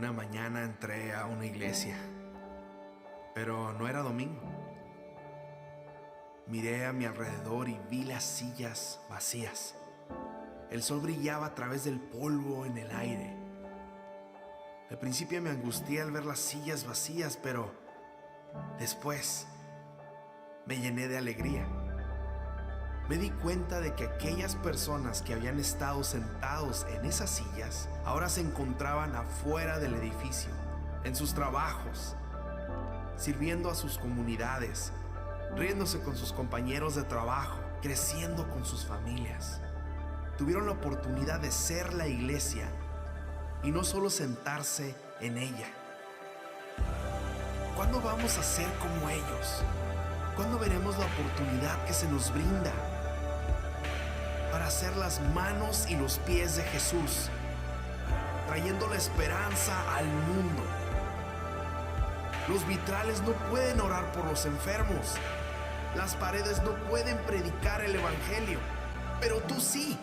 Una mañana entré a una iglesia, pero no era domingo. Miré a mi alrededor y vi las sillas vacías. El sol brillaba a través del polvo en el aire. Al principio me angustié al ver las sillas vacías, pero después me llené de alegría. Me di cuenta de que aquellas personas que habían estado sentados en esas sillas ahora se encontraban afuera del edificio, en sus trabajos, sirviendo a sus comunidades, riéndose con sus compañeros de trabajo, creciendo con sus familias. Tuvieron la oportunidad de ser la iglesia y no solo sentarse en ella. ¿Cuándo vamos a ser como ellos? ¿Cuándo veremos la oportunidad que se nos brinda para ser las manos y los pies de Jesús, trayendo la esperanza al mundo? Los vitrales no pueden orar por los enfermos. Las paredes no pueden predicar el evangelio, pero tú sí.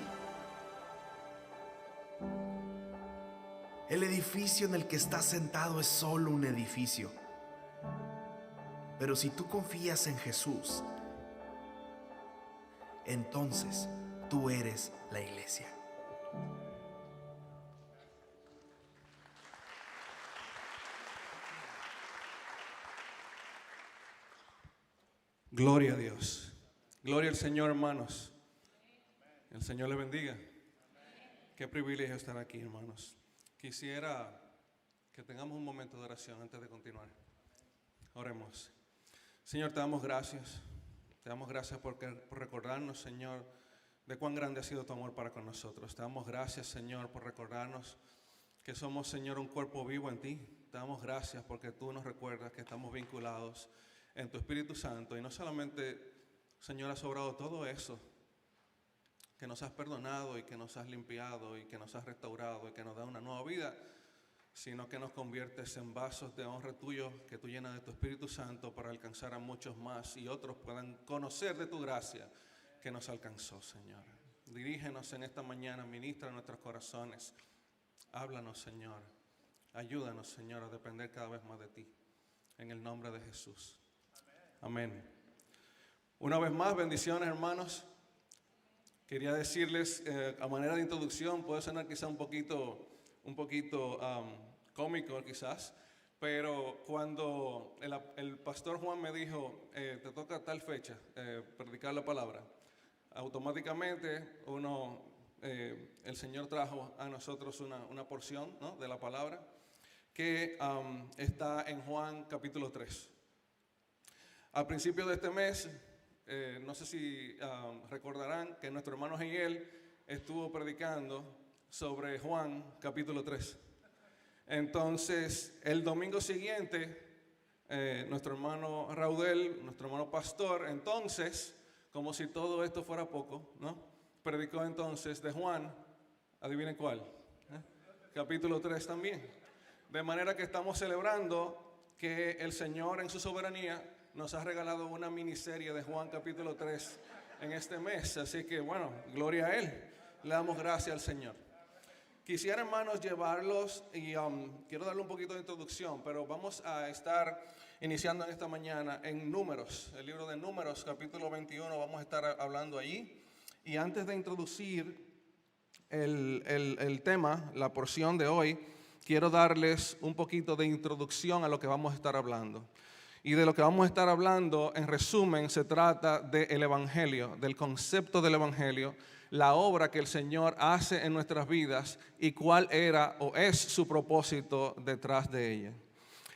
El edificio en el que estás sentado es solo un edificio. Pero si tú confías en Jesús, entonces tú eres la iglesia. Gloria a Dios. Gloria al Señor, hermanos. El Señor les bendiga. Qué privilegio estar aquí, hermanos. Quisiera que tengamos un momento de oración antes de continuar. Oremos. Señor, te damos gracias. Te damos gracias por recordarnos, Señor, de cuán grande ha sido tu amor para con nosotros. Te damos gracias, Señor, por recordarnos que somos, Señor, un cuerpo vivo en ti. Te damos gracias porque tú nos recuerdas que estamos vinculados en tu Espíritu Santo. Y no solamente, Señor, has obrado todo eso, que nos has perdonado y que nos has limpiado y que nos has restaurado y que nos da una nueva vida, sino que nos conviertes en vasos de honra tuyos que tú llenas de tu Espíritu Santo para alcanzar a muchos más y otros puedan conocer de tu gracia que nos alcanzó, Señor. Dirígenos en esta mañana, ministra en nuestros corazones. Háblanos, Señor. Ayúdanos, Señor, a depender cada vez más de ti. En el nombre de Jesús. Amén. Una vez más, bendiciones, hermanos. Quería decirles, a manera de introducción, puede sonar quizá un poquito cómico quizás, pero cuando el pastor Juan me dijo, te toca tal fecha predicar la palabra, automáticamente el Señor trajo a nosotros una porción, ¿no?, de la palabra que está en Juan capítulo 3. Al principio de este mes, no sé si recordarán que nuestro hermano Higuel estuvo predicando sobre Juan capítulo 3. Entonces, el domingo siguiente, nuestro hermano Raudel, nuestro hermano pastor, entonces, como si todo esto fuera poco, ¿no?, predicó entonces de Juan, adivinen cuál, capítulo 3 también. De manera que estamos celebrando que el Señor en su soberanía nos ha regalado una miniserie de Juan capítulo 3 en este mes. Así que bueno, gloria a Él. Le damos gracias al Señor. Quisiera, hermanos, llevarlos y quiero darle un poquito de introducción, pero vamos a estar iniciando en esta mañana en Números, el libro de Números, capítulo 21, vamos a estar hablando allí. Y antes de introducir el tema, la porción de hoy, quiero darles un poquito de introducción a lo que vamos a estar hablando. Y de lo que vamos a estar hablando, en resumen, se trata del Evangelio, del concepto del Evangelio, la obra que el Señor hace en nuestras vidas y cuál era o es su propósito detrás de ella.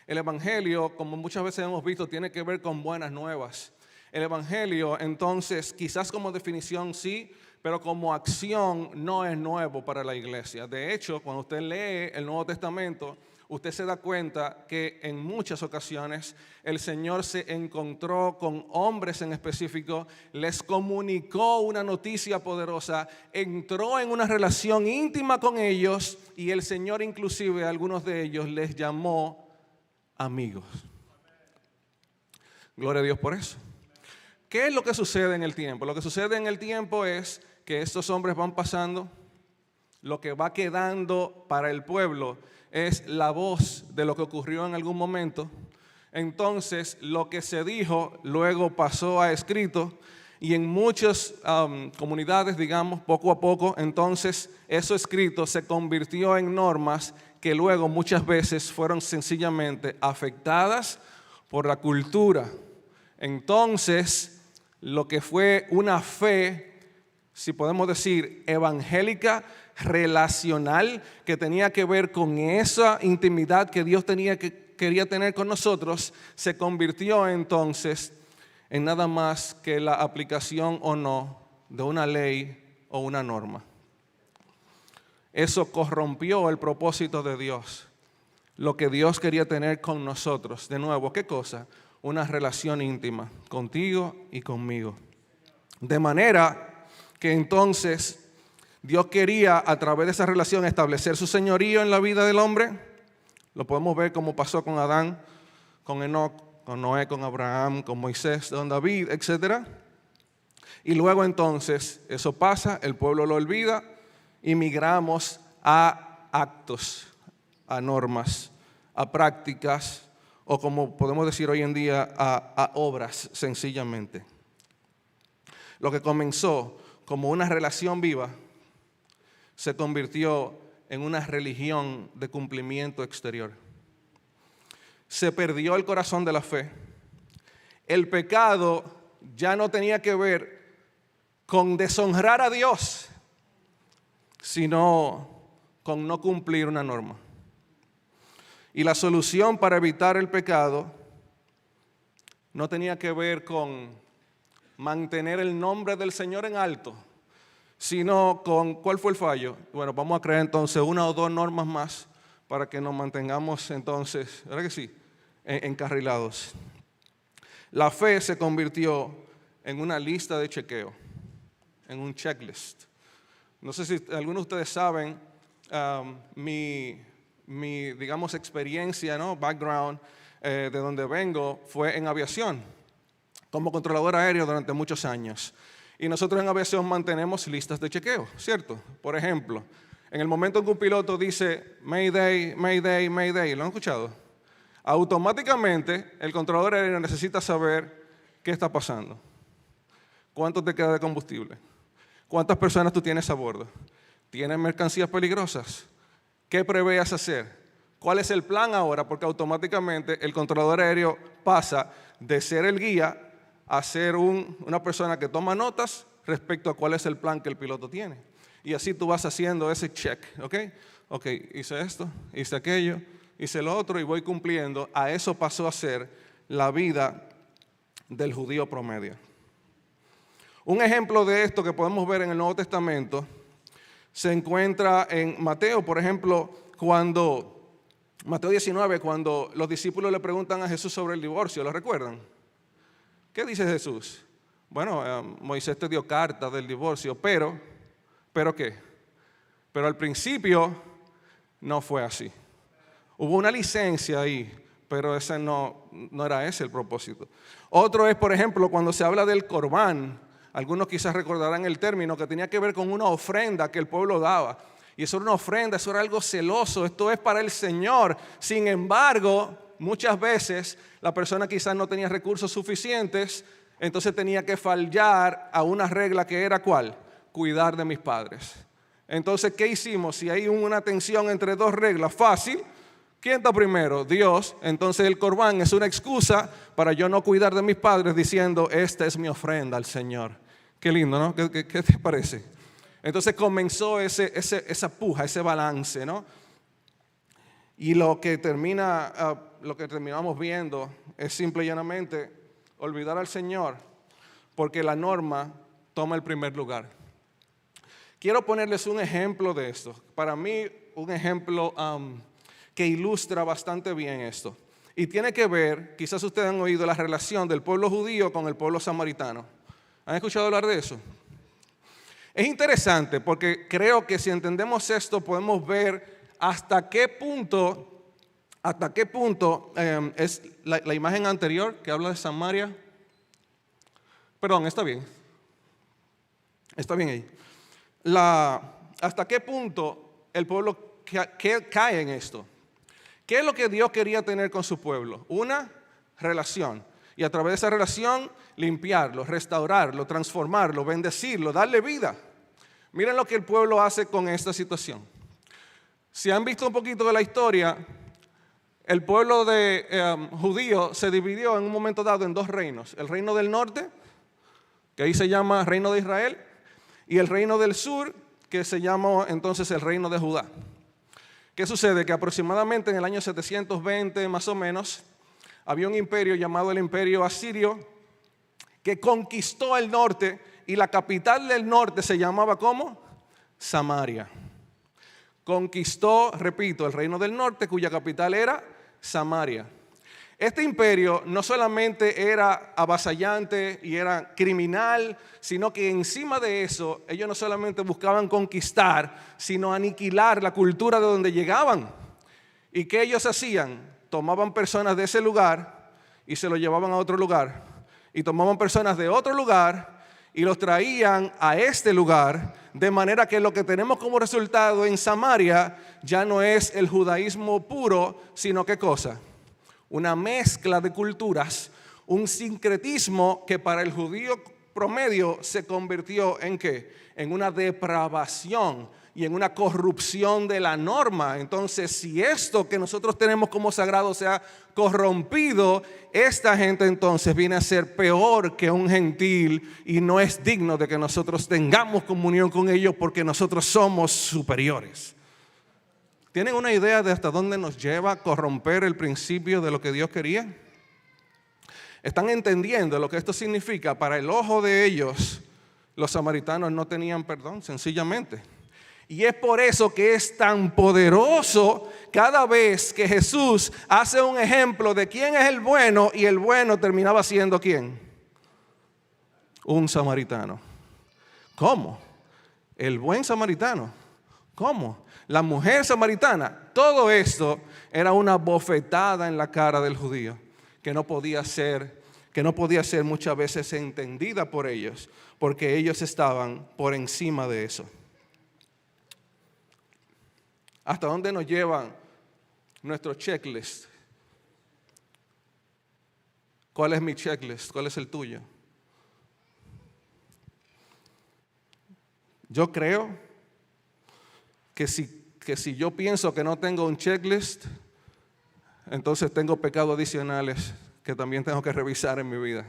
El Evangelio, como muchas veces hemos visto, tiene que ver con buenas nuevas. El Evangelio, entonces, quizás como definición sí, pero como acción no es nuevo para la iglesia. De hecho, cuando usted lee el Nuevo Testamento, usted se da cuenta que en muchas ocasiones el Señor se encontró con hombres en específico, les comunicó una noticia poderosa, entró en una relación íntima con ellos y el Señor inclusive a algunos de ellos les llamó amigos. Gloria a Dios por eso. ¿Qué es lo que sucede en el tiempo? Lo que sucede en el tiempo es que estos hombres van pasando, lo que va quedando para el pueblo es la voz de lo que ocurrió en algún momento. Entonces, lo que se dijo luego pasó a escrito, y en muchas comunidades, digamos, poco a poco, entonces eso escrito se convirtió en normas que luego muchas veces fueron sencillamente afectadas por la cultura. Entonces, lo que fue una fe, si podemos decir, evangélica, relacional, que tenía que ver con esa intimidad que Dios quería tener con nosotros, se convirtió entonces en nada más que la aplicación o no de una ley o una norma. Eso corrompió el propósito de Dios, lo que Dios quería tener con nosotros. De nuevo, ¿qué cosa? Una relación íntima contigo y conmigo. De manera que entonces Dios quería a través de esa relación establecer su señorío en la vida del hombre. Lo podemos ver como pasó con Adán, con Enoc, con Noé, con Abraham, con Moisés, con David, etc. Y luego entonces eso pasa, el pueblo lo olvida y migramos a actos, a normas, a prácticas, o como podemos decir hoy en día, a obras sencillamente. Lo que comenzó como una relación viva se convirtió en una religión de cumplimiento exterior. Se perdió el corazón de la fe. El pecado ya no tenía que ver con deshonrar a Dios, sino con no cumplir una norma. Y la solución para evitar el pecado no tenía que ver con mantener el nombre del Señor en alto, sino con, ¿cuál fue el fallo? Bueno, vamos a crear entonces una o dos normas más para que nos mantengamos entonces, ¿verdad que sí?, encarrilados. La fe se convirtió en una lista de chequeo, en un checklist. No sé si algunos de ustedes saben, mi digamos, experiencia, ¿no?, background, de donde vengo fue en aviación, como controlador aéreo durante muchos años. Y nosotros en aviación mantenemos listas de chequeo, ¿cierto? Por ejemplo, en el momento en que un piloto dice Mayday, Mayday, Mayday, ¿lo han escuchado? Automáticamente el controlador aéreo necesita saber qué está pasando. ¿Cuánto te queda de combustible? ¿Cuántas personas tú tienes a bordo? ¿Tienes mercancías peligrosas? ¿Qué prevés hacer? ¿Cuál es el plan ahora? Porque automáticamente el controlador aéreo pasa de ser el guía a ser una persona que toma notas respecto a cuál es el plan que el piloto tiene. Y así tú vas haciendo ese check, ¿ok? Ok, hice esto, hice aquello, hice lo otro y voy cumpliendo. A eso pasó a ser la vida del judío promedio. Un ejemplo de esto que podemos ver en el Nuevo Testamento se encuentra en Mateo, por ejemplo, Mateo 19, cuando los discípulos le preguntan a Jesús sobre el divorcio, ¿lo recuerdan? ¿Qué dice Jesús? Bueno, Moisés te dio carta del divorcio, ¿pero qué? Pero al principio no fue así. Hubo una licencia ahí, pero ese no era ese el propósito. Otro es, por ejemplo, cuando se habla del corbán. Algunos quizás recordarán el término que tenía que ver con una ofrenda que el pueblo daba. Y eso era una ofrenda, eso era algo celoso, esto es para el Señor. Sin embargo, muchas veces la persona quizás no tenía recursos suficientes, entonces tenía que fallar a una regla que era ¿cuál? Cuidar de mis padres. Entonces, ¿qué hicimos? Si hay una tensión entre dos reglas, fácil. ¿Quién está primero? Dios. Entonces el corbán es una excusa para yo no cuidar de mis padres diciendo, esta es mi ofrenda al Señor. Qué lindo, ¿no? ¿Qué te parece? Entonces comenzó esa puja, ese balance, ¿no? Y lo que terminamos viendo es simple y llanamente olvidar al Señor porque la norma toma el primer lugar. Quiero ponerles un ejemplo de esto. Para mí, un ejemplo que ilustra bastante bien esto. Y tiene que ver, quizás ustedes han oído la relación del pueblo judío con el pueblo samaritano. ¿Han escuchado hablar de eso? Es interesante porque creo que si entendemos esto podemos ver hasta qué punto es la imagen anterior que habla de Samaria. Perdón, está bien ahí. hasta qué punto el pueblo cae en esto. ¿Qué es lo que Dios quería tener con su pueblo? Una relación. Y a través de esa relación, limpiarlo, restaurarlo, transformarlo, bendecirlo, darle vida. Miren lo que el pueblo hace con esta situación. Si han visto un poquito de la historia, el pueblo judío se dividió en un momento dado en dos reinos. El reino del norte, que ahí se llama Reino de Israel, y el reino del sur, que se llama entonces el Reino de Judá. ¿Qué sucede? Que aproximadamente en el año 720 más o menos, había un imperio llamado el Imperio Asirio que conquistó el norte y la capital del norte se llamaba ¿cómo? Samaria. Conquistó, repito, el reino del norte cuya capital era Samaria. Este imperio no solamente era avasallante y era criminal, sino que encima de eso ellos no solamente buscaban conquistar, sino aniquilar la cultura de donde llegaban. ¿Y qué ellos hacían? Tomaban personas de ese lugar y se los llevaban a otro lugar. Y tomaban personas de otro lugar y los traían a este lugar, de manera que lo que tenemos como resultado en Samaria ya no es el judaísmo puro, sino ¿qué cosa? Una mezcla de culturas, un sincretismo que para el judío promedio se convirtió en ¿qué? En una depravación y en una corrupción de la norma. Entonces, si esto que nosotros tenemos como sagrado se ha corrompido, esta gente entonces viene a ser peor que un gentil y no es digno de que nosotros tengamos comunión con ellos porque nosotros somos superiores. ¿Tienen una idea de hasta dónde nos lleva a corromper el principio de lo que Dios quería? ¿Están entendiendo lo que esto significa? Para el ojo de ellos, los samaritanos no tenían perdón, sencillamente. Y es por eso que es tan poderoso cada vez que Jesús hace un ejemplo de quién es el bueno, y el bueno terminaba siendo ¿quién? Un samaritano. ¿Cómo? El buen samaritano. ¿Cómo? La mujer samaritana. Todo esto era una bofetada en la cara del judío que no podía ser muchas veces entendida por ellos, porque ellos estaban por encima de eso. ¿Hasta dónde nos llevan nuestro checklist? ¿Cuál es mi checklist? ¿Cuál es el tuyo? Yo creo que si yo pienso que no tengo un checklist, entonces tengo pecados adicionales que también tengo que revisar en mi vida.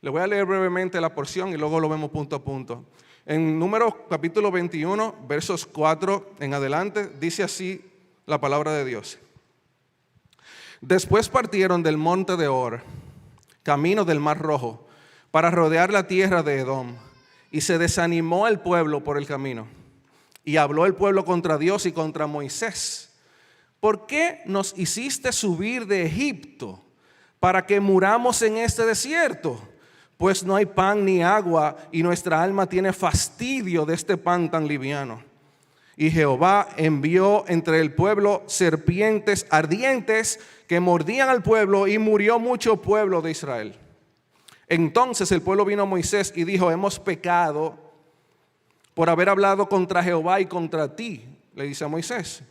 Le voy a leer brevemente la porción y luego lo vemos punto a punto. En Números capítulo 21, versos 4 en adelante, dice así la palabra de Dios. Después partieron del monte de Or, camino del Mar Rojo, para rodear la tierra de Edom, y se desanimó el pueblo por el camino. Y habló el pueblo contra Dios y contra Moisés. ¿Por qué nos hiciste subir de Egipto para que muramos en este desierto? Pues no hay pan ni agua y nuestra alma tiene fastidio de este pan tan liviano. Y Jehová envió entre el pueblo serpientes ardientes que mordían al pueblo y murió mucho pueblo de Israel. Entonces el pueblo vino a Moisés y dijo: hemos pecado por haber hablado contra Jehová y contra ti, le dice a Moisés.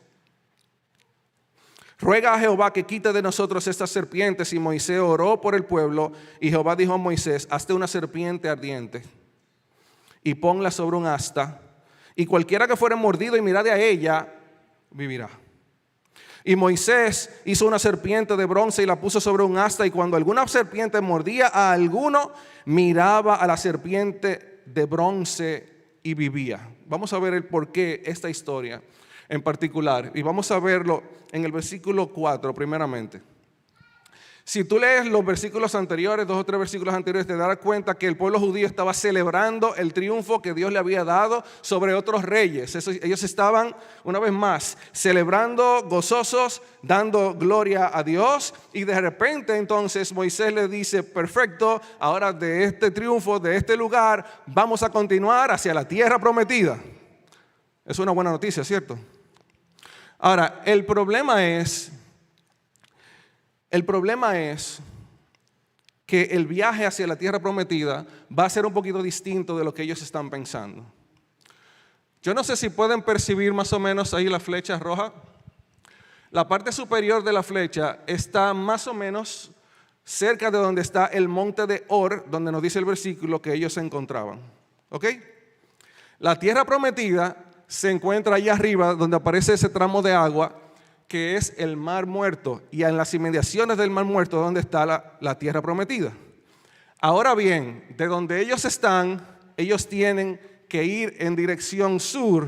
Ruega a Jehová que quite de nosotros estas serpientes. Y Moisés oró por el pueblo, y Jehová dijo a Moisés: hazte una serpiente ardiente y ponla sobre un asta, y cualquiera que fuere mordido y mirare a ella, vivirá. Y Moisés hizo una serpiente de bronce y la puso sobre un asta, y cuando alguna serpiente mordía a alguno, miraba a la serpiente de bronce y vivía. Vamos a ver el porqué esta historia en particular, y vamos a verlo en el versículo 4 primeramente. Si tú lees los versículos anteriores, 2 o 3 versículos anteriores, te darás cuenta que el pueblo judío estaba celebrando el triunfo que Dios le había dado sobre otros reyes. Ellos estaban, una vez más, celebrando, gozosos, dando gloria a Dios. Y de repente entonces Moisés le dice: perfecto, ahora de este triunfo, de este lugar, vamos a continuar hacia la tierra prometida. Es una buena noticia, ¿cierto? Ahora, el problema es que el viaje hacia la tierra prometida va a ser un poquito distinto de lo que ellos están pensando. Yo no sé si pueden percibir más o menos ahí la flecha roja. La parte superior de la flecha está más o menos cerca de donde está el monte de Or, donde nos dice el versículo que ellos se encontraban. ¿Ok? La tierra prometida se encuentra allá arriba, donde aparece ese tramo de agua, que es el Mar Muerto, y en las inmediaciones del Mar Muerto, donde está la tierra prometida. Ahora bien, de donde ellos están, ellos tienen que ir en dirección sur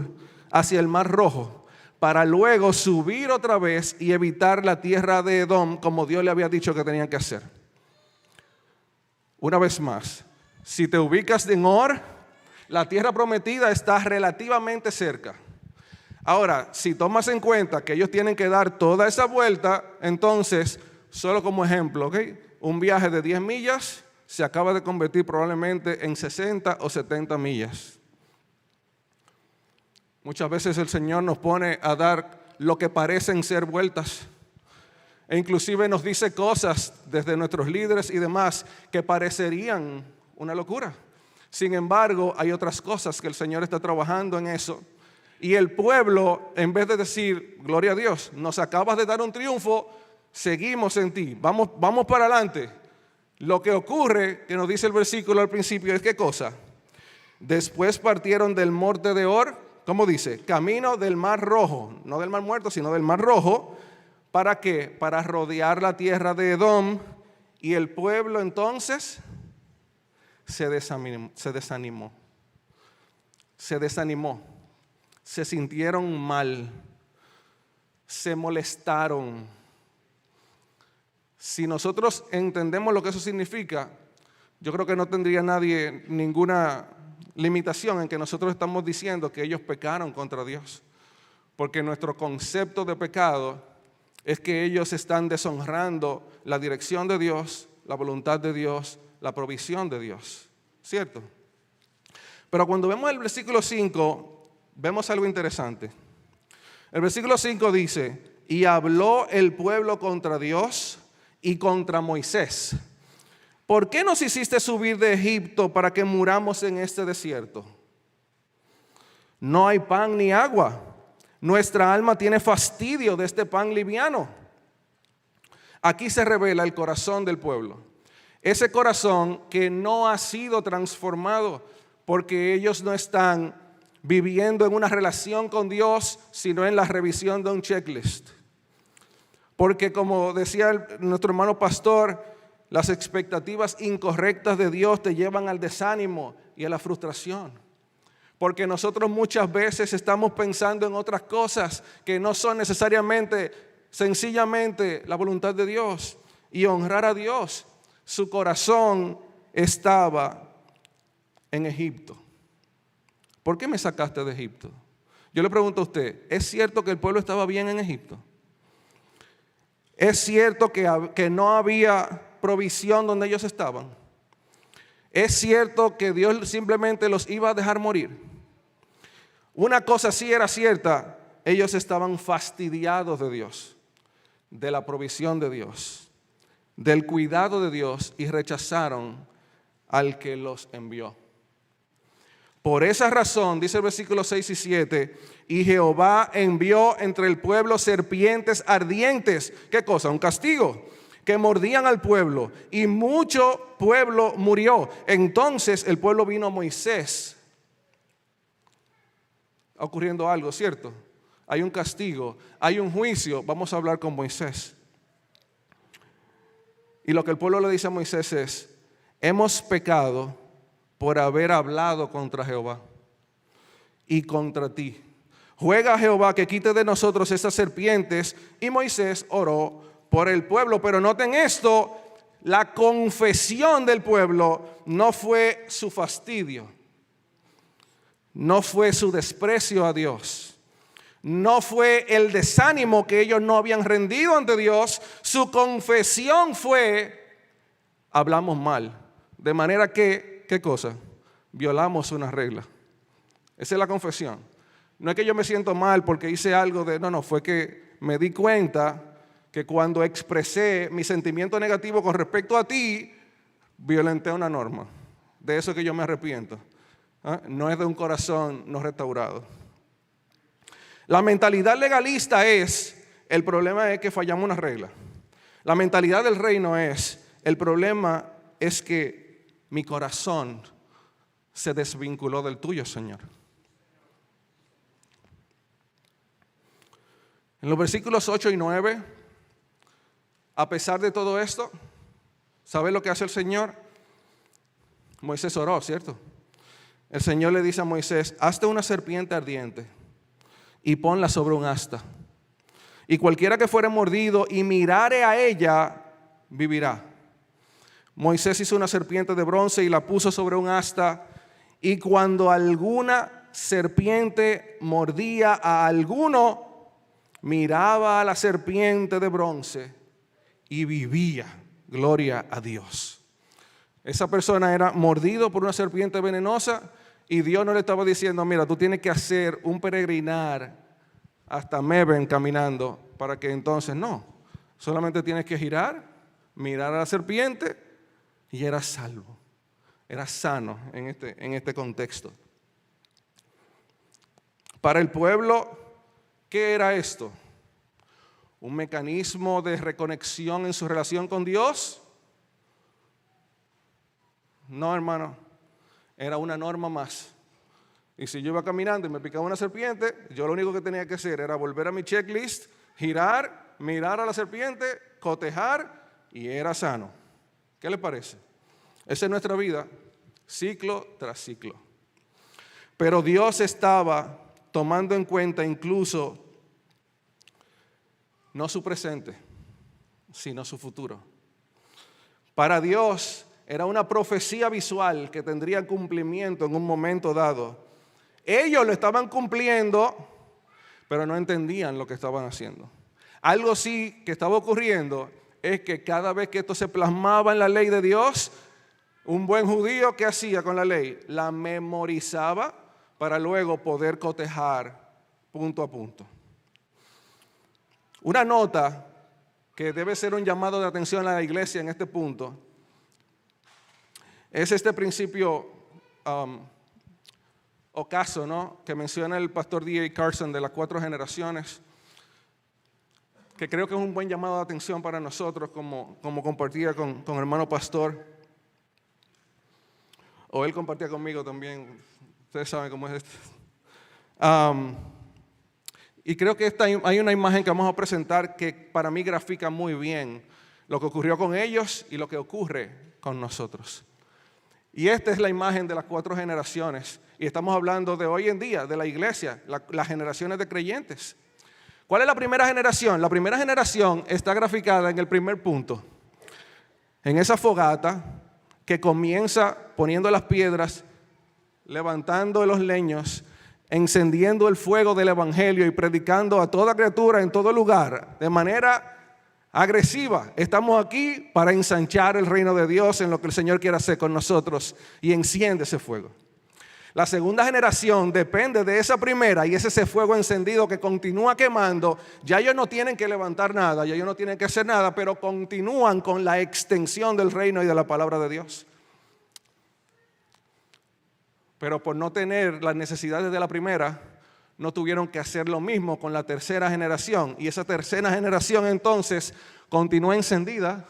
hacia el Mar Rojo, para luego subir otra vez y evitar la tierra de Edom, como Dios le había dicho que tenían que hacer. Una vez más, si te ubicas en Or, la tierra prometida está relativamente cerca. Ahora, si tomas en cuenta que ellos tienen que dar toda esa vuelta, entonces, solo como ejemplo, ¿ok? Un viaje de 10 millas se acaba de convertir probablemente en 60 o 70 millas. Muchas veces el Señor nos pone a dar lo que parecen ser vueltas. E inclusive nos dice cosas desde nuestros líderes y demás que parecerían una locura. Sin embargo, hay otras cosas que el Señor está trabajando en eso. Y el pueblo, en vez de decir, gloria a Dios, nos acabas de dar un triunfo, seguimos en ti, vamos para adelante. Lo que ocurre, que nos dice el versículo al principio, es ¿qué cosa? Después partieron del monte de Or, ¿cómo dice? Camino del Mar Rojo, no del Mar Muerto, sino del Mar Rojo. ¿Para qué? Para rodear la tierra de Edom. Y el pueblo entonces se desanimó. Se sintieron mal, se molestaron. Si nosotros entendemos lo que eso significa, yo creo que no tendría nadie ninguna limitación en que nosotros estamos diciendo que ellos pecaron contra Dios. Porque nuestro concepto de pecado es que ellos están deshonrando la dirección de Dios, la voluntad de Dios, la provisión de Dios. ¿Cierto? Pero cuando vemos el versículo 5, vemos algo interesante. El versículo 5 dice, y habló el pueblo contra Dios y contra Moisés. ¿Por qué nos hiciste subir de Egipto para que muramos en este desierto? No hay pan ni agua. Nuestra alma tiene fastidio de este pan liviano. Aquí se revela el corazón del pueblo. Ese corazón que no ha sido transformado porque ellos no están viviendo en una relación con Dios, sino en la revisión de un checklist. Porque como decía nuestro hermano pastor, las expectativas incorrectas de Dios te llevan al desánimo y a la frustración. Porque nosotros muchas veces estamos pensando en otras cosas que no son necesariamente, sencillamente la voluntad de Dios y honrar a Dios. Su corazón estaba en Egipto. ¿Por qué me sacaste de Egipto? Yo le pregunto a usted, ¿es cierto que el pueblo estaba bien en Egipto? ¿Es cierto que no había provisión donde ellos estaban? ¿Es cierto que Dios simplemente los iba a dejar morir? Una cosa sí era cierta, ellos estaban fastidiados de Dios, de la provisión de Dios, del cuidado de Dios, y rechazaron al que los envió. Por esa razón, dice el versículo 6 y 7, y Jehová envió entre el pueblo serpientes ardientes. ¿Qué cosa? Un castigo. Que mordían al pueblo, y mucho pueblo murió. Entonces el pueblo vino a Moisés. Está ocurriendo algo, ¿cierto? Hay un castigo, hay un juicio. Vamos a hablar con Moisés. Y lo que el pueblo le dice a Moisés es, hemos pecado por haber hablado contra Jehová y contra ti. Juega a Jehová que quite de nosotros esas serpientes. Y Moisés oró por el pueblo. Pero noten esto, la confesión del pueblo no fue su fastidio, no fue su desprecio a Dios, no fue el desánimo que ellos no habían rendido ante Dios. Su confesión fue, hablamos mal, de manera que, ¿qué cosa? Violamos una regla. Esa es la confesión. No es que yo me siento mal porque hice algo no, fue que me di cuenta que cuando expresé mi sentimiento negativo con respecto a ti, violenté una norma. De eso que yo me arrepiento. No es de un corazón no restaurado. La mentalidad legalista el problema es que fallamos una regla. La mentalidad del reino el problema es que mi corazón se desvinculó del tuyo, Señor. En los versículos 8 y 9, a pesar de todo esto, ¿sabe lo que hace el Señor? Moisés oró, ¿cierto? El Señor le dice a Moisés, hazte una serpiente ardiente y ponla sobre un asta. Y cualquiera que fuere mordido y mirare a ella, vivirá. Moisés hizo una serpiente de bronce y la puso sobre un asta. Y cuando alguna serpiente mordía a alguno, miraba a la serpiente de bronce y vivía. Gloria a Dios. Esa persona era mordido por una serpiente venenosa y Dios no le estaba diciendo, mira, tú tienes que hacer un peregrinar hasta Meben caminando para que entonces no. Solamente tienes que girar, mirar a la serpiente y eras salvo. Eras sano en este contexto. Para el pueblo, ¿qué era esto? ¿Un mecanismo de reconexión en su relación con Dios? No, hermano, era una norma más. Y si yo iba caminando y me picaba una serpiente, yo lo único que tenía que hacer era volver a mi checklist, girar, mirar a la serpiente, cotejar y era sano. ¿Qué le parece? Esa es nuestra vida, ciclo tras ciclo. Pero Dios estaba tomando en cuenta incluso no su presente, sino su futuro. Para Dios era una profecía visual que tendría cumplimiento en un momento dado. Ellos lo estaban cumpliendo, pero no entendían lo que estaban haciendo. Algo sí que estaba ocurriendo es que cada vez que esto se plasmaba en la ley de Dios, un buen judío, ¿qué hacía con la ley? La memorizaba para luego poder cotejar punto a punto. Una nota que debe ser un llamado de atención a la iglesia en este punto es este principio o caso, ¿no?, que menciona el pastor D.A. Carson de las 4 generaciones, que creo que es un buen llamado de atención para nosotros, como compartía con el hermano pastor, o él compartía conmigo también, ustedes saben cómo es esto. Y creo que hay una imagen que vamos a presentar que para mí grafica muy bien lo que ocurrió con ellos y lo que ocurre con nosotros. Y esta es la imagen de las 4 generaciones. Y estamos hablando de hoy en día, de la iglesia, las generaciones de creyentes. ¿Cuál es la primera generación? La primera generación está graficada en el primer punto. En esa fogata que comienza poniendo las piedras, levantando los leños, encendiendo el fuego del evangelio y predicando a toda criatura en todo lugar de manera agresiva. Estamos aquí para ensanchar el reino de Dios en lo que el Señor quiere hacer con nosotros y enciende ese fuego. La segunda generación depende de esa primera y es ese fuego encendido que continúa quemando. Ya ellos no tienen que levantar nada, ya ellos no tienen que hacer nada, pero continúan con la extensión del reino y de la palabra de Dios. Pero por no tener las necesidades de la primera, no tuvieron que hacer lo mismo con la tercera generación. Y esa tercera generación entonces continúa encendida,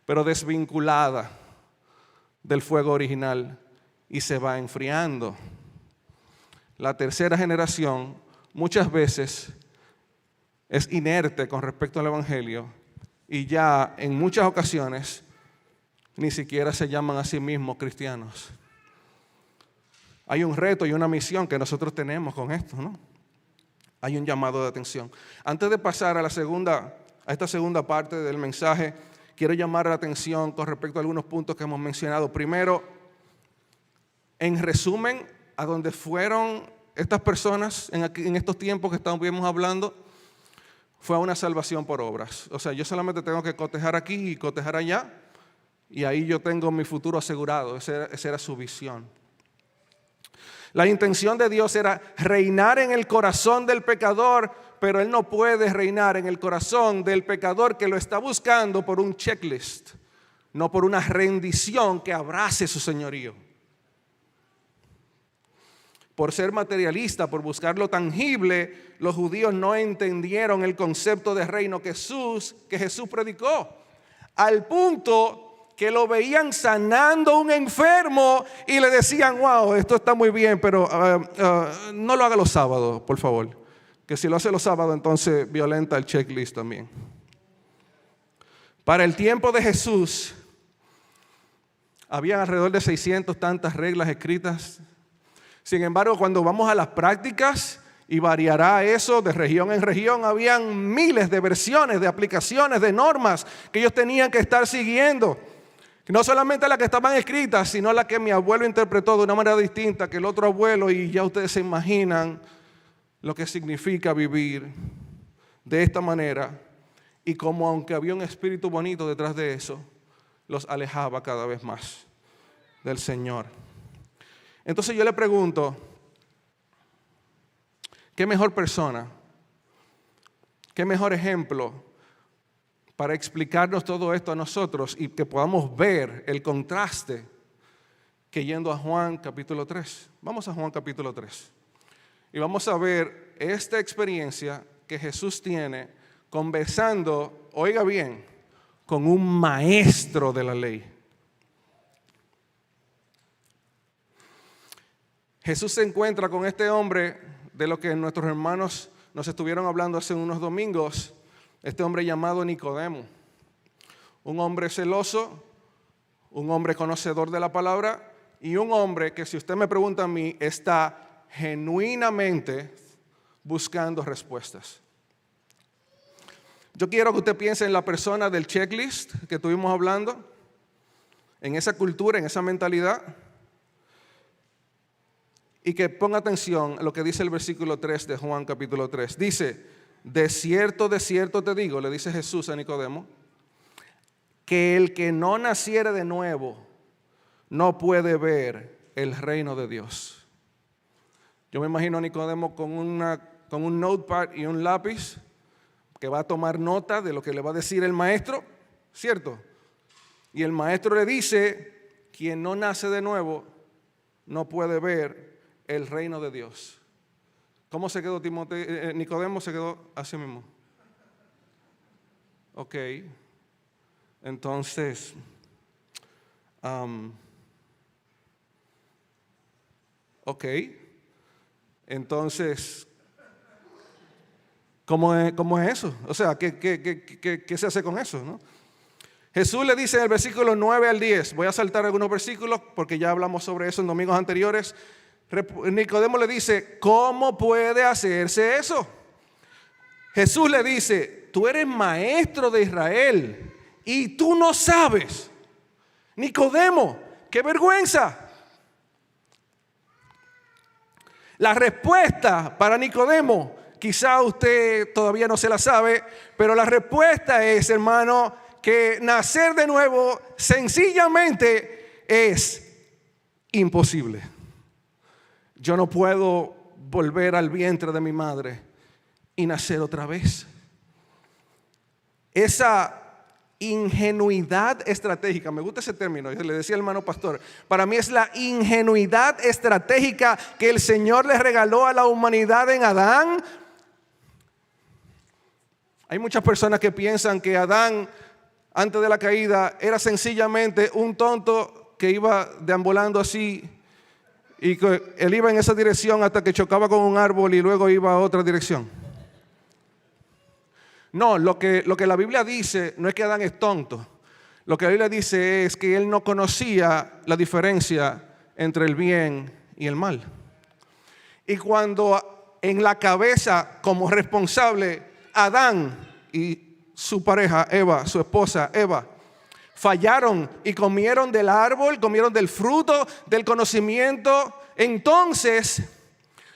pero desvinculada del fuego original y se va enfriando. La tercera generación muchas veces es inerte con respecto al evangelio y ya en muchas ocasiones ni siquiera se llaman a sí mismos cristianos. Hay un reto y una misión que nosotros tenemos con esto, ¿no? Hay un llamado de atención. Antes de pasar a esta segunda parte del mensaje, quiero llamar la atención con respecto a algunos puntos que hemos mencionado. Primero, en resumen, a donde fueron estas personas en estos tiempos que estuvimos hablando, fue una salvación por obras. O sea, yo solamente tengo que cotejar aquí y cotejar allá, y ahí yo tengo mi futuro asegurado. Esa era su visión. La intención de Dios era reinar en el corazón del pecador, pero Él no puede reinar en el corazón del pecador que lo está buscando por un checklist, no por una rendición que abrace su señorío. por ser materialista, por buscar lo tangible, los judíos no entendieron el concepto de reino que Jesús predicó. Al punto que lo veían sanando un enfermo y le decían, wow, esto está muy bien, pero no lo haga los sábados, por favor. Que si lo hace los sábados, entonces violenta el checklist también. Para el tiempo de Jesús, había alrededor de 600 tantas reglas escritas. Sin embargo, cuando vamos a las prácticas, y variará eso de región en región, habían miles de versiones, de aplicaciones, de normas que ellos tenían que estar siguiendo. No solamente las que estaban escritas, sino las que mi abuelo interpretó de una manera distinta que el otro abuelo, y ya ustedes se imaginan lo que significa vivir de esta manera, y como aunque había un espíritu bonito detrás de eso, los alejaba cada vez más del Señor. Entonces yo le pregunto, ¿qué mejor persona, qué mejor ejemplo para explicarnos todo esto a nosotros y que podamos ver el contraste que yendo a Juan capítulo 3? Vamos a Juan capítulo 3 y vamos a ver esta experiencia que Jesús tiene conversando, oiga bien, con un maestro de la ley. Jesús se encuentra con este hombre de lo que nuestros hermanos nos estuvieron hablando hace unos domingos, este hombre llamado Nicodemo, un hombre celoso, un hombre conocedor de la palabra y un hombre que, si usted me pregunta a mí, está genuinamente buscando respuestas. Yo quiero que usted piense en la persona del checklist que estuvimos hablando, en esa cultura, en esa mentalidad, y que ponga atención a lo que dice el versículo 3 de Juan capítulo 3. Dice, de cierto te digo, le dice Jesús a Nicodemo, que el que no naciere de nuevo no puede ver el reino de Dios. Yo me imagino a Nicodemo con un notepad y un lápiz que va a tomar nota de lo que le va a decir el maestro, ¿cierto? Y el maestro le dice, quien no nace de nuevo no puede ver el reino de Dios. ¿Cómo se quedó Nicodemo? Se quedó así mismo. Ok. Entonces, entonces, ¿cómo es eso? O sea, ¿qué se hace con eso, no? Jesús le dice en el versículo 9 al 10, voy a saltar algunos versículos porque ya hablamos sobre eso en domingos anteriores. Nicodemo le dice, ¿cómo puede hacerse eso? Jesús le dice, tú eres maestro de Israel y tú no sabes. Nicodemo, qué vergüenza. La respuesta para Nicodemo, quizá usted todavía no se la sabe, pero la respuesta es, hermano, que nacer de nuevo sencillamente es imposible. Yo no puedo volver al vientre de mi madre y nacer otra vez. Esa ingenuidad estratégica, me gusta ese término, le decía el hermano pastor, para mí es la ingenuidad estratégica que el Señor le regaló a la humanidad en Adán. Hay muchas personas que piensan que Adán, antes de la caída, era sencillamente un tonto que iba deambulando así y que él iba en esa dirección hasta que chocaba con un árbol y luego iba a otra dirección. No, lo que la Biblia dice no es que Adán es tonto. Lo que la Biblia dice es que él no conocía la diferencia entre el bien y el mal. Y cuando en la cabeza, como responsable, Adán y su pareja Eva, su esposa Eva, fallaron y comieron del árbol, comieron del fruto del conocimiento, entonces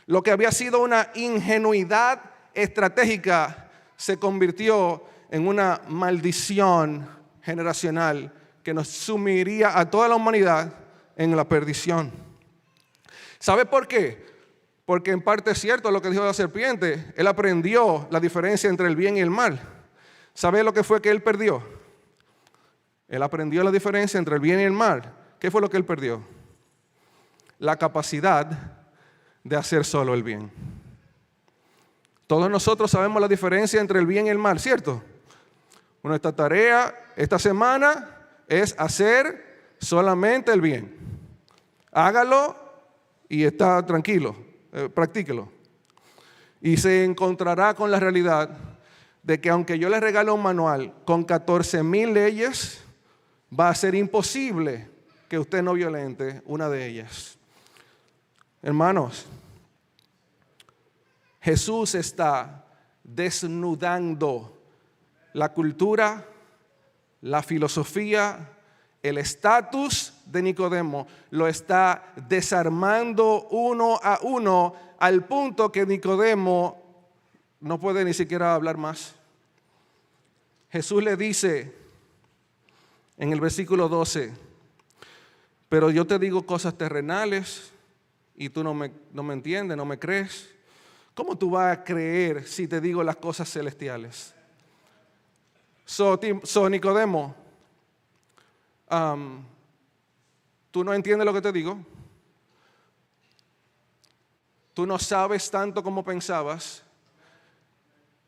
lo que había sido una ingenuidad estratégica se convirtió en una maldición generacional que nos sumiría a toda la humanidad en la perdición. ¿Sabe por qué? Porque en parte es cierto lo que dijo la serpiente. Él aprendió la diferencia entre el bien y el mal. ¿Sabe lo que fue que él perdió? Él aprendió la diferencia entre el bien y el mal. ¿Qué fue lo que él perdió? La capacidad de hacer solo el bien. Todos nosotros sabemos la diferencia entre el bien y el mal, ¿cierto? Nuestra tarea esta semana es hacer solamente el bien. Hágalo y está tranquilo, practíquelo. Y se encontrará con la realidad de que aunque yo le regale un manual con 14,000 leyes, va a ser imposible que usted no violente una de ellas. Hermanos, Jesús está desnudando la cultura, la filosofía, el estatus de Nicodemo. Lo está desarmando uno a uno al punto que Nicodemo no puede ni siquiera hablar más. Jesús le dice en el versículo 12, pero yo te digo cosas terrenales y tú no me entiendes, no me crees. ¿Cómo tú vas a creer si te digo las cosas celestiales? Nicodemo, tú no entiendes lo que te digo. Tú no sabes tanto como pensabas.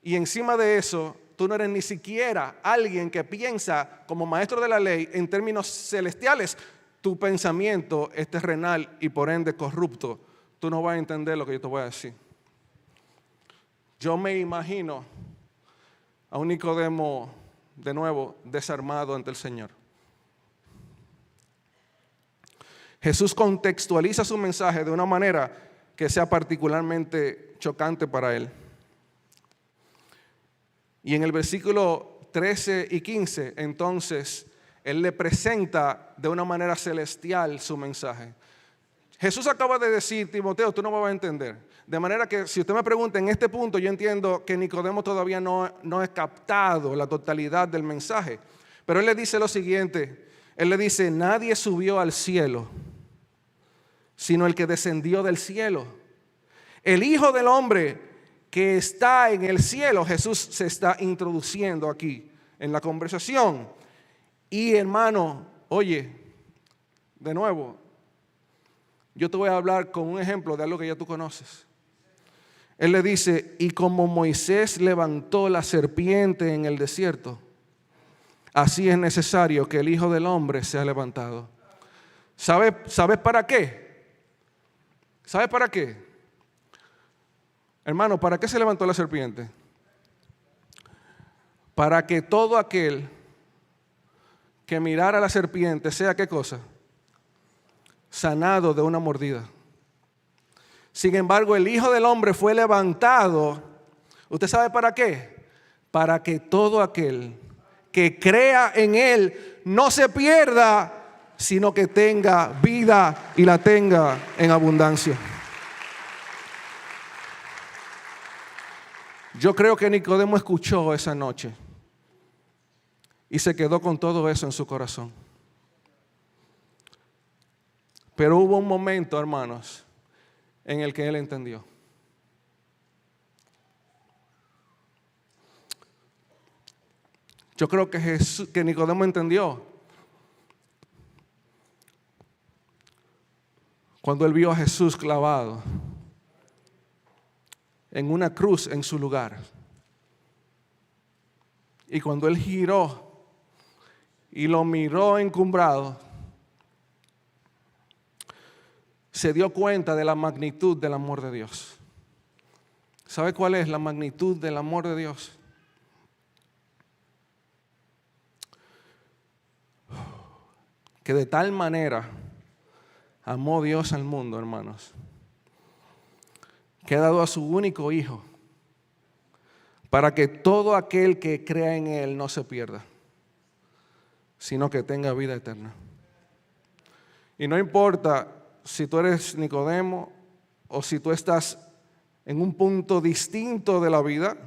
Y encima de eso, tú no eres ni siquiera alguien que piensa como maestro de la ley en términos celestiales. Tu pensamiento es terrenal y por ende corrupto. Tú no vas a entender lo que yo te voy a decir. Yo me imagino a un Nicodemo de nuevo desarmado ante el Señor. Jesús contextualiza su mensaje de una manera que sea particularmente chocante para él. Y en el versículo 13 y 15, entonces, él le presenta de una manera celestial su mensaje. Jesús acaba de decir, Timoteo, tú no me vas a entender. De manera que si usted me pregunta en este punto, yo entiendo que Nicodemo todavía no ha captado la totalidad del mensaje. Pero él le dice lo siguiente, él le dice, nadie subió al cielo, sino el que descendió del cielo. El Hijo del Hombre que está en el cielo. Jesús se está introduciendo aquí en la conversación. Y hermano, oye, de nuevo, yo te voy a hablar con un ejemplo de algo que ya tú conoces. Él le dice, y como Moisés levantó la serpiente en el desierto, así es necesario que el Hijo del Hombre sea levantado. ¿Sabes para qué? ¿Sabes para qué? Hermano, ¿para qué se levantó la serpiente? Para que todo aquel que mirara a la serpiente sea, ¿qué cosa? Sanado de una mordida. Sin embargo, el Hijo del Hombre fue levantado. ¿Usted sabe para qué? Para que todo aquel que crea en Él no se pierda, sino que tenga vida y la tenga en abundancia. Yo creo que Nicodemo escuchó esa noche y se quedó con todo eso en su corazón. Pero hubo un momento, hermanos, en el que él entendió. Yo creo que Nicodemo entendió cuando él vio a Jesús clavado en una cruz en su lugar. Y cuando él giró y lo miró encumbrado, se dio cuenta de la magnitud del amor de Dios. ¿Sabe cuál es la magnitud del amor de Dios? Que de tal manera amó Dios al mundo, hermanos, que ha dado a su único Hijo para que todo aquel que crea en Él no se pierda, sino que tenga vida eterna. Y no importa si tú eres Nicodemo o si tú estás en un punto distinto de la vida,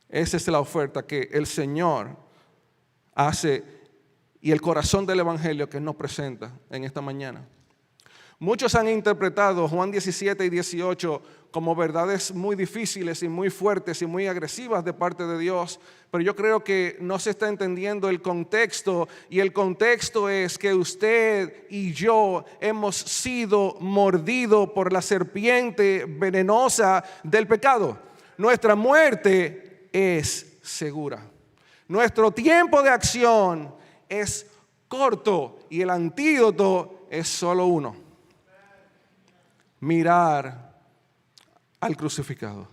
esa es la oferta que el Señor hace y el corazón del Evangelio que nos presenta en esta mañana. Muchos han interpretado Juan 17 y 18 como verdades muy difíciles y muy fuertes y muy agresivas de parte de Dios, pero yo creo que no se está entendiendo el contexto, y el contexto es que usted y yo hemos sido mordidos por la serpiente venenosa del pecado. Nuestra muerte es segura. Nuestro tiempo de acción es corto y el antídoto es solo uno: mirar al crucificado.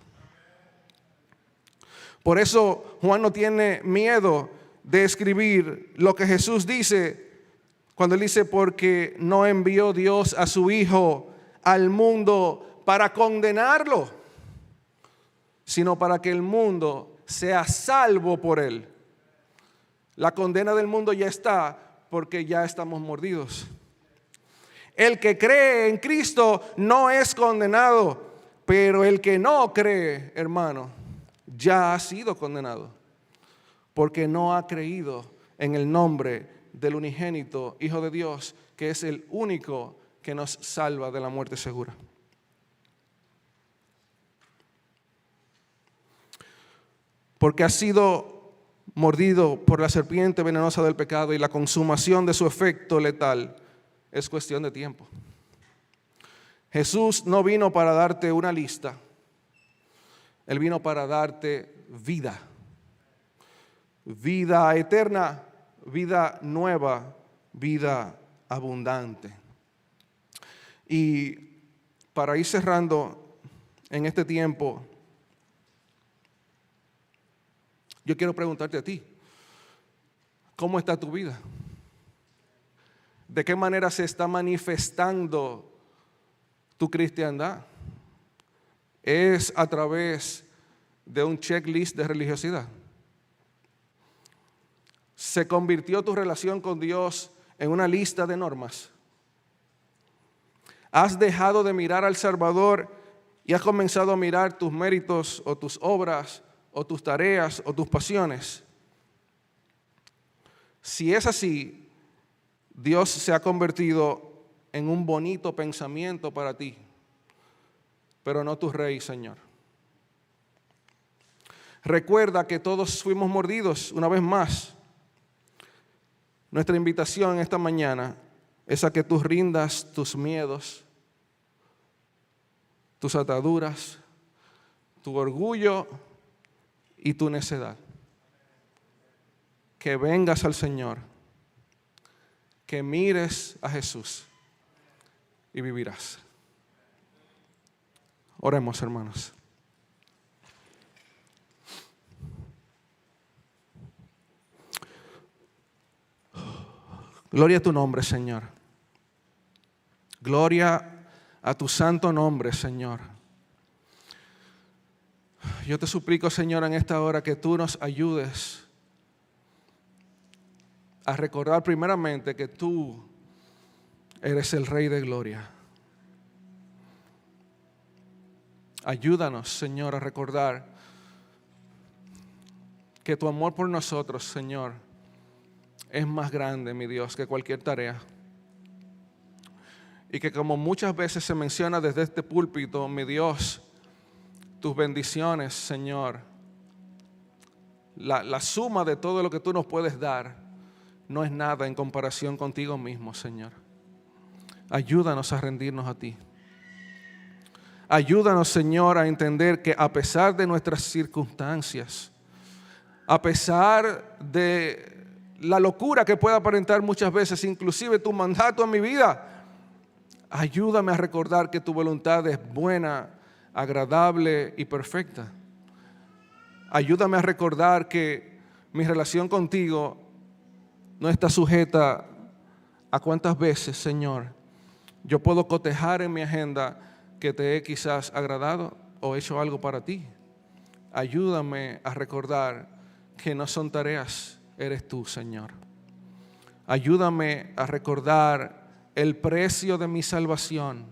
Por eso Juan no tiene miedo de escribir lo que Jesús dice cuando él dice: porque no envió Dios a su Hijo al mundo para condenarlo, sino para que el mundo sea salvo por él. La condena del mundo ya está, porque ya estamos mordidos. El que cree en Cristo no es condenado, pero el que no cree, hermano, ya ha sido condenado, porque no ha creído en el nombre del unigénito Hijo de Dios, que es el único que nos salva de la muerte segura. Porque ha sido mordido por la serpiente venenosa del pecado, y la consumación de su efecto letal es cuestión de tiempo. Jesús no vino para darte una lista, Él vino para darte vida. Vida eterna, vida nueva, vida abundante. Y para ir cerrando en este tiempo, yo quiero preguntarte a ti: ¿cómo está tu vida? ¿De qué manera se está manifestando tu cristiandad? ¿Es a través de un checklist de religiosidad? ¿Se convirtió tu relación con Dios en una lista de normas? ¿Has dejado de mirar al Salvador y has comenzado a mirar tus méritos o tus obras o tus tareas o tus pasiones? Si es así, Dios se ha convertido en un bonito pensamiento para ti, pero no tu rey, Señor. Recuerda que todos fuimos mordidos una vez más. Nuestra invitación esta mañana es a que tú rindas tus miedos, tus ataduras, tu orgullo y tu necedad. Que vengas al Señor, que mires a Jesús y vivirás. Oremos, hermanos. Gloria a tu nombre, Señor. Gloria a tu santo nombre, Señor. Yo te suplico, Señor, en esta hora que tú nos ayudes a recordar primeramente que tú eres el Rey de Gloria. Ayúdanos, Señor, a recordar que tu amor por nosotros, Señor, es más grande, mi Dios, que cualquier tarea. Y que, como muchas veces se menciona desde este púlpito, mi Dios, tus bendiciones, Señor, la suma de todo lo que tú nos puedes dar, no es nada en comparación contigo mismo, Señor. Ayúdanos a rendirnos a ti. Ayúdanos, Señor, a entender que a pesar de nuestras circunstancias, a pesar de la locura que puede aparentar muchas veces, inclusive tu mandato en mi vida, ayúdame a recordar que tu voluntad es buena, agradable y perfecta. Ayúdame a recordar que mi relación contigo no está sujeta a cuántas veces, Señor, yo puedo cotejar en mi agenda que te he quizás agradado o hecho algo para ti. Ayúdame a recordar que no son tareas, eres tú, Señor. Ayúdame a recordar el precio de mi salvación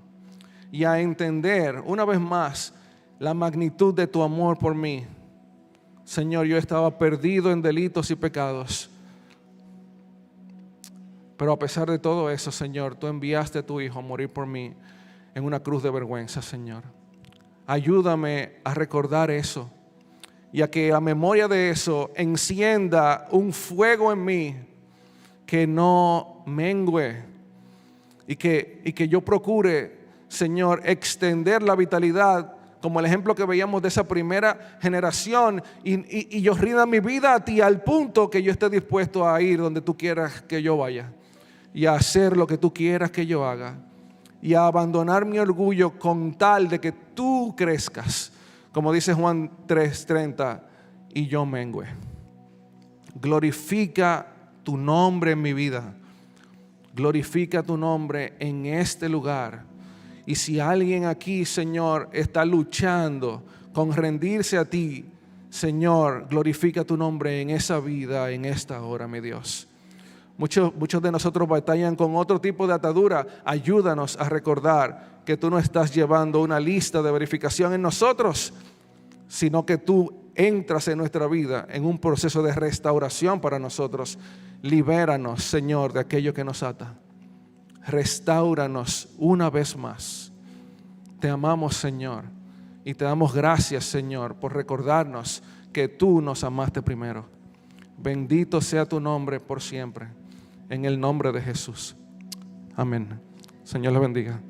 y a entender una vez más la magnitud de tu amor por mí. Señor, yo estaba perdido en delitos y pecados, Pero a pesar de todo eso, Señor, tú enviaste a tu Hijo a morir por mí en una cruz de vergüenza, Señor. Ayúdame a recordar eso y a que a memoria de eso encienda un fuego en mí que no mengüe y que yo procure, Señor, extender la vitalidad como el ejemplo que veíamos de esa primera generación y yo rinda mi vida a ti al punto que yo esté dispuesto a ir donde tú quieras que yo vaya y a hacer lo que tú quieras que yo haga y a abandonar mi orgullo con tal de que tú crezcas, como dice Juan 3:30, y yo mengüe. Glorifica tu nombre en mi vida. Glorifica tu nombre en este lugar. Y si alguien aquí, Señor, está luchando con rendirse a ti, Señor, glorifica tu nombre en esa vida, en esta hora, mi Dios. Muchos de nosotros batallan con otro tipo de atadura. Ayúdanos a recordar que tú no estás llevando una lista de verificación en nosotros, sino que tú entras en nuestra vida en un proceso de restauración para nosotros. Libéranos, Señor, de aquello que nos ata. Restáuranos una vez más. Te amamos, Señor, y te damos gracias, Señor, por recordarnos que tú nos amaste primero. Bendito sea tu nombre por siempre, en el nombre de Jesús. Amén. Señor les bendiga.